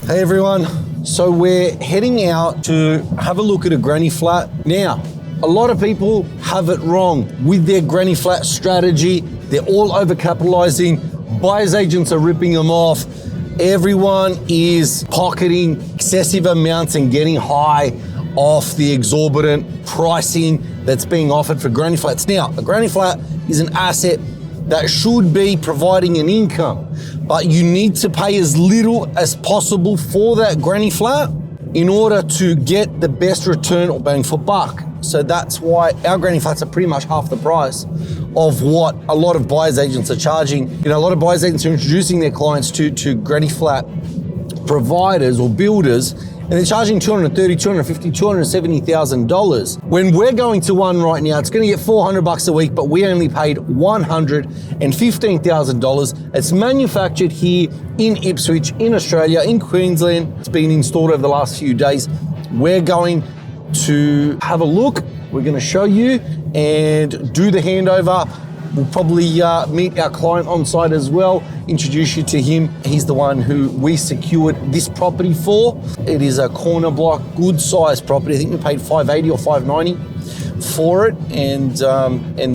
Hey everyone, so we're heading out to have a look at a granny flat. Now, a lot of people have it wrong with their granny flat strategy. They're all overcapitalizing, buyer's agents are ripping them off. Everyone is pocketing excessive amounts and getting high off the exorbitant pricing that's being offered for granny flats. Now, a granny flat is an asset that should be providing an income, but you need to pay as little as possible for that granny flat in order to get the best return or bang for buck. So that's why our granny flats are pretty much half the price of what a lot of buyer's agents are charging. You know, a lot of buyer's agents are introducing their clients to granny flat providers or builders, and they're charging $230,000, $250,000, $270,000. When we're going to one right now, it's gonna get $400 a week, but we only paid $115,000. It's manufactured here in Ipswich, in Australia, in Queensland. It's been installed over the last few days. We're going to have a look. We're gonna show you and do the handover. We'll probably meet our client on site as well, introduce you to him. He's the one who we secured this property for. It is a corner block, good size property. I think we paid $580 or $590 for it. And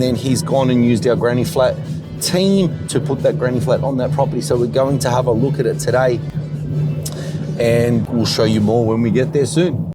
then he's gone and used our granny flat team to put that granny flat on that property. So we're going to have a look at it today, and we'll show you more when we get there soon.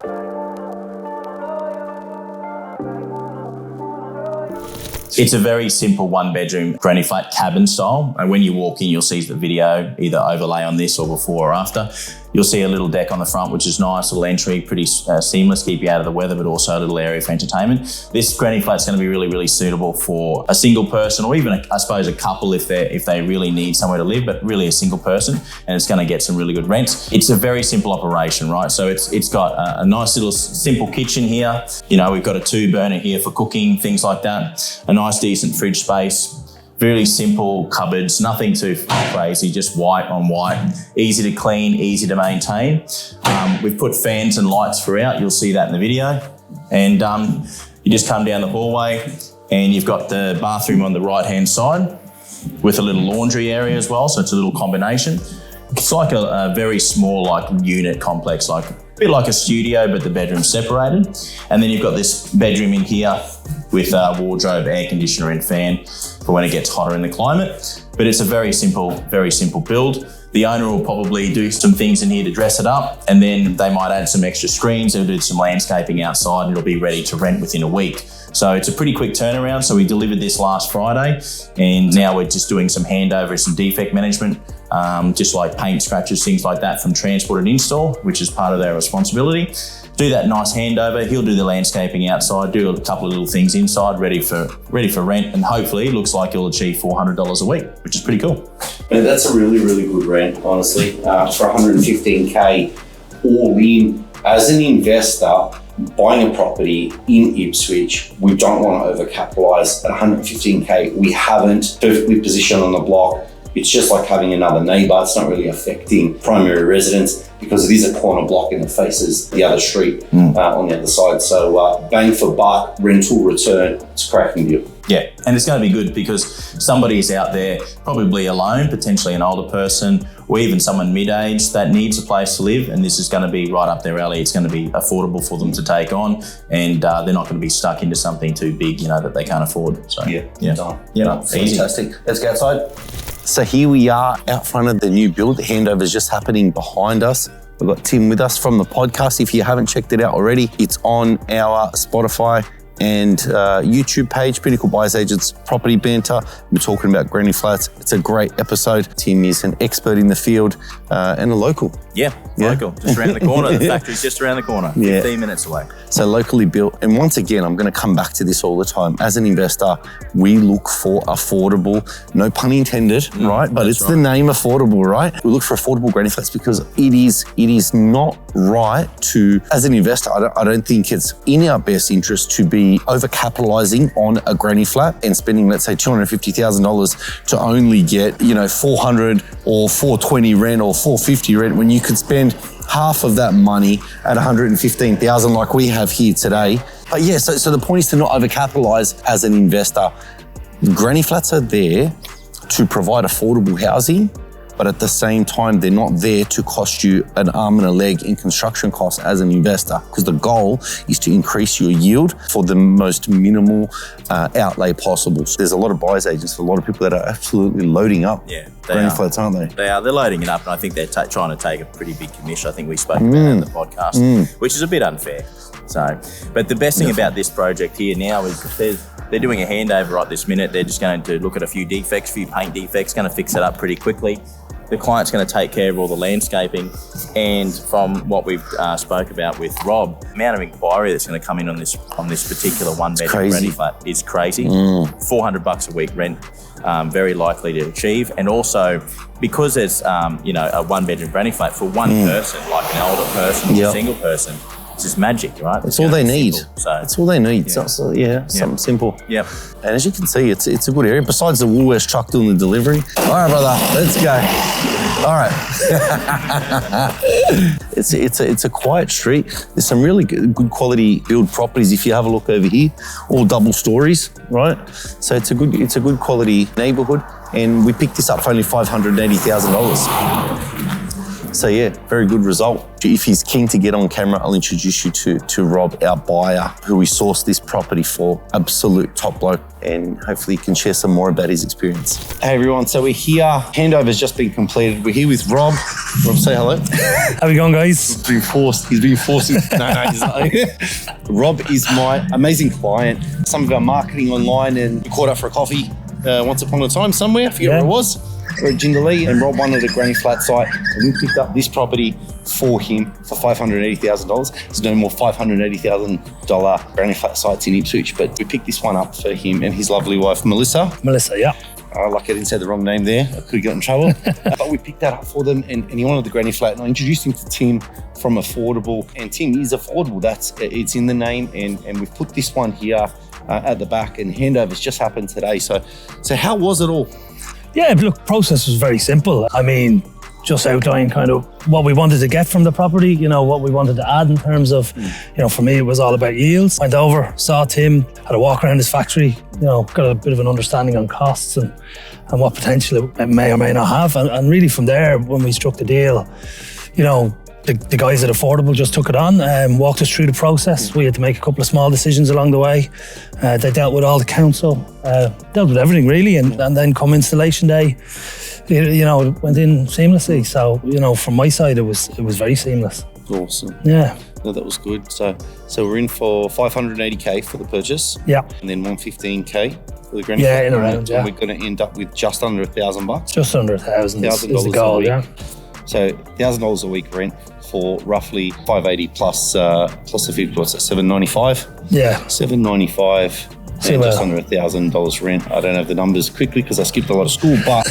It's a very simple one-bedroom granny flat cabin style. And when you walk in, you'll see the video either overlay on this or before or after. You'll see a little deck on the front, which is nice, little entry, pretty seamless, keep you out of the weather, but also a little area for entertainment. This granny flat's going to be really, really suitable for a single person, or even, I suppose, a couple if they really need somewhere to live, but really a single person, and it's going to get some really good rents. It's a very simple operation, right? So it's got a nice little simple kitchen here. You know, we've got a 2-burner here for cooking, things like that. A nice, decent fridge space. Really simple cupboards, nothing too crazy, just white on white, easy to clean, easy to maintain. We've put fans and lights throughout, you'll see that in the video. And you just come down the hallway and you've got the bathroom on the right-hand side with a little laundry area as well, so it's a little combination. It's like a very small unit complex, like a bit like a studio, but the bedroom's separated. And then you've got this bedroom in here with a wardrobe, air conditioner and fan for when it gets hotter in the climate. But it's a very simple build. The owner will probably do some things in here to dress it up, and then they might add some extra screens, they'll do some landscaping outside, and it'll be ready to rent within a week. So it's a pretty quick turnaround. So we delivered this last Friday, and now we're just doing some handover, some defect management, just like paint scratches, things like that from transport and install, which is part of their responsibility. Do that nice handover. He'll do the landscaping outside, do a couple of little things inside, ready for rent, and hopefully it looks like he'll achieve $400 a week, which is pretty cool. And that's a really, really good rent, honestly, for $115K all in. As an investor, buying a property in Ipswich, we don't want to overcapitalise. At $115K, we haven't perfectly positioned on the block. It's just like having another neighbour. It's not really affecting primary residents because it is a corner block and it faces the other street on the other side. So bang for buck, rental return, it's a cracking deal. Yeah, and it's going to be good because somebody is out there probably alone, potentially an older person, or even someone mid-age that needs a place to live, and this is going to be right up their alley. It's going to be affordable for them to take on, and they're not going to be stuck into something too big, that they can't afford. So done. Easy. Fantastic. Let's go outside. So here we are out front of the new build. The handover is just happening behind us. We've got Tim with us from the podcast. If you haven't checked it out already, it's on our Spotify and YouTube page, Pinnacle Buyers Agents Property Banter. We're talking about granny flats. It's a great episode. Tim is an expert in the field and a local. Yeah, local, just around the corner. The factory's just around the corner, 15 minutes away. So locally built. And once again, I'm going to come back to this all the time. As an investor, we look for affordable, no pun intended, right? But it's the name affordable, right? We look for affordable granny flats because it is not right to, as an investor, I don't think it's in our best interest to be overcapitalizing on a granny flat and spending, let's say, $250,000 to only get, $400 or $420 rent or $450 rent when you could spend half of that money at $115,000 like we have here today. But yeah, so the point is to not overcapitalize as an investor. Granny flats are there to provide affordable housing, but at the same time, they're not there to cost you an arm and a leg in construction costs as an investor, because the goal is to increase your yield for the most minimal outlay possible. So there's a lot of buyers agents, a lot of people that are absolutely loading up granny flats, aren't they? They are. They're loading it up, and I think they're trying to take a pretty big commission. I think we spoke about that in the podcast, which is a bit unfair. So, but the best thing about this project here now is they're doing a handover right this minute. They're just going to look at a few defects, a few paint defects, going to fix it up pretty quickly. The client's going to take care of all the landscaping. And from what we've spoke about with Rob, the amount of inquiry that's going to come in on this particular one-bedroom granny flat is crazy. $400 a week rent, very likely to achieve. And also, because there's a one-bedroom granny flat for one person, like an older person or a single person, it's just magic, right? It's all they need. It's all they need. Something simple. Yep. And as you can see, it's a good area. Besides the Woolworths truck doing the delivery. All right, brother, let's go. All right. It's a quiet street. There's some really good quality build properties. If you have a look over here, all double stories, right? So it's a good quality neighborhood. And we picked this up for only $580,000. So yeah, very good result. If he's keen to get on camera, I'll introduce you to Rob, our buyer, who we sourced this property for. Absolute top bloke, and hopefully he can share some more about his experience. Hey everyone, so we're here. Handover's just been completed. We're here with Rob. Rob, say hello. How we going, guys? He's been forced. No, he's not. Rob is my amazing client. Some of our marketing online, and we caught up for a coffee once upon a time somewhere. I forget where it was. We're at Jindalee, and Rob wanted a granny flat site, and we picked up this property for him for $580,000. There's no more $580,000 granny flat sites in Ipswich, but we picked this one up for him and his lovely wife, Melissa. Melissa, yeah. Like I didn't say the wrong name there. I could have got in trouble. But we picked that up for them, and he wanted the granny flat. And I introduced him to Tim from Affordable, and Tim is affordable. It's in the name, and we've put this one here at the back, and handover's just happened today. So how was it all? Yeah, look, process was very simple. I mean, just outline kind of what we wanted to get from the property, what we wanted to add in terms of, for me, it was all about yields. Went over, saw Tim, had a walk around his factory, got a bit of an understanding on costs and what potential it may or may not have. And really from there, when we struck the deal, the guys at Affordable just took it on and walked us through the process. We had to make a couple of small decisions along the way. They dealt with all the council, dealt with everything really, and then come installation day, it went in seamlessly. So, from my side, it was very seamless. Awesome. Yeah. No, that was good. So we're in for $580K for the purchase. Yeah. And then $115K for the granny. Yeah, in around, yeah. And we're going to end up with just under $1,000. Just under $1,000 is the goal, yeah. So $1,000 a week rent for roughly $580 plus the 50, what's that, $795? Yeah. $795 and just under $1,000 rent. I don't have the numbers quickly because I skipped a lot of school, but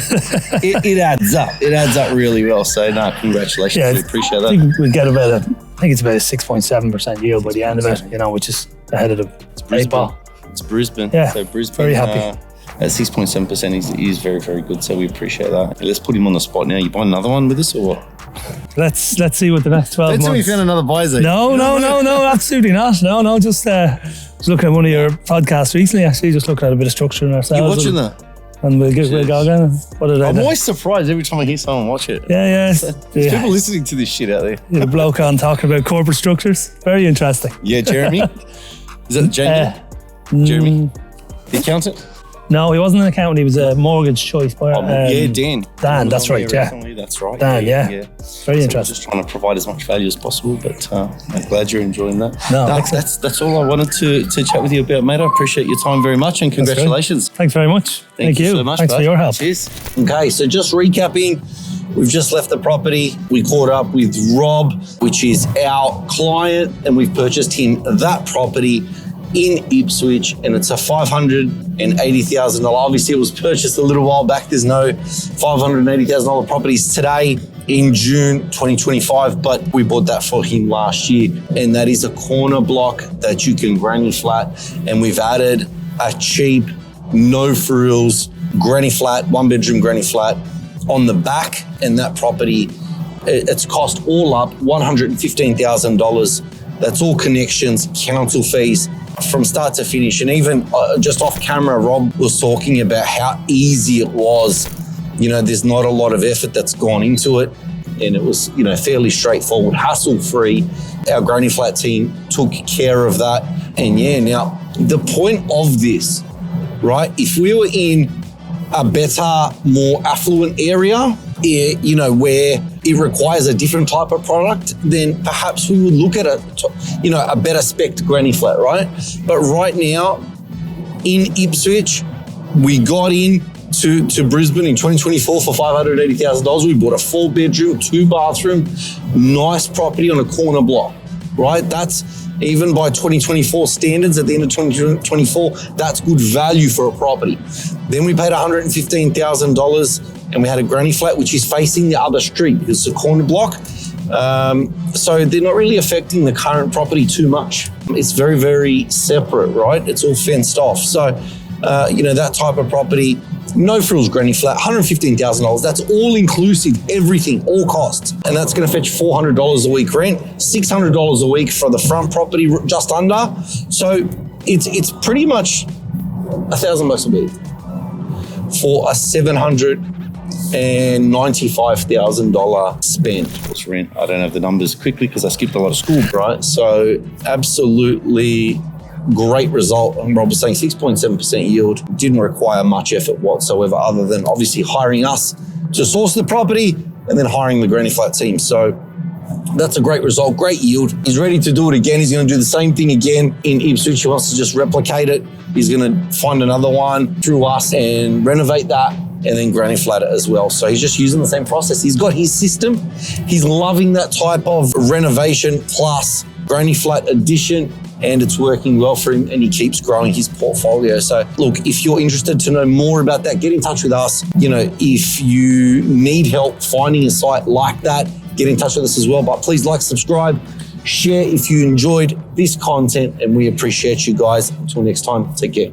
it adds up. It adds up really well. So no, congratulations. Yeah, we appreciate that. I think we get about I think it's about a 6.7% yield by the end of it, which is ahead of the Brisbane. It's Brisbane. Yeah. So Brisbane. Very happy. At 6.7% is very, very good. So we appreciate that. Let's put him on the spot now. You buy another one with us or what? Let's see what the next 12 months. Let's see if we found another buyer's agent. No, absolutely not. No, just looking at one of your podcasts recently, actually, just looking at a bit of structure in ourselves. You're watching that? And we'll go again. I'm always surprised every time I hear someone watch it. Yeah. There's people listening to this shit out there. The bloke on talking about corporate structures. Very interesting. Yeah, Jeremy. Is that Jamie? Jeremy? The accountant? No, he wasn't an accountant. He was a mortgage choice buyer. Dan. Dan, that's right, yeah. That's right. Dan, yeah. Very interesting. We're just trying to provide as much value as possible, but I'm glad you're enjoying that. No, that's all I wanted to chat with you about, mate. I appreciate your time very much, and congratulations. Thanks very much. Thank you so much. Thanks for your help. Cheers. Okay, so just recapping, we've just left the property. We caught up with Rob, which is our client, and we've purchased him that property in Ipswich, and it's a $580,000. Obviously, it was purchased a little while back. There's no $580,000 properties today in June 2025, but we bought that for him last year, and that is a corner block that you can granny flat, and we've added a cheap, no frills granny flat, one bedroom granny flat on the back, and that property, it's cost all up $115,000. That's all connections, council fees, from start to finish. And even just off camera, Rob was talking about how easy it was There's not a lot of effort that's gone into it. And it was, fairly straightforward, hassle-free. Our granny flat team took care of that. And now the point of this, right? If we were in a better, more affluent area, where it requires a different type of product, then perhaps we would look at a better spec granny flat, right? But right now in Ipswich, we got in to Brisbane in 2024 for $580,000. We bought a 4-bedroom, 2-bathroom, nice property on a corner block, right? That's even by 2024 standards at the end of 2024, that's good value for a property. Then we paid $115,000 and we had a granny flat, which is facing the other street because it's a corner block. So they're not really affecting the current property too much. It's very, very separate, right? It's all fenced off. So, that type of property, no frills granny flat, $115,000. That's all inclusive, everything, all costs. And that's going to fetch $400 a week rent, $600 a week for the front property, just under. So it's pretty much $1,000 a week for a $795,000 spend. What's rent? I don't have the numbers quickly because I skipped a lot of school, right? So absolutely great result. And Rob was saying 6.7% yield, didn't require much effort whatsoever other than obviously hiring us to source the property and then hiring the granny flat team. So that's a great result, great yield. He's ready to do it again. He's going to do the same thing again in Ipswich. He wants to just replicate it. He's going to find another one through us and renovate that and then granny flat it as well. So he's just using the same process. He's got his system. He's loving that type of renovation plus granny flat addition, and it's working well for him and he keeps growing his portfolio. So look, if you're interested to know more about that, get in touch with us. If you need help finding a site like that, get in touch with us as well. But please like, subscribe, share if you enjoyed this content, and we appreciate you guys. Until next time, take care.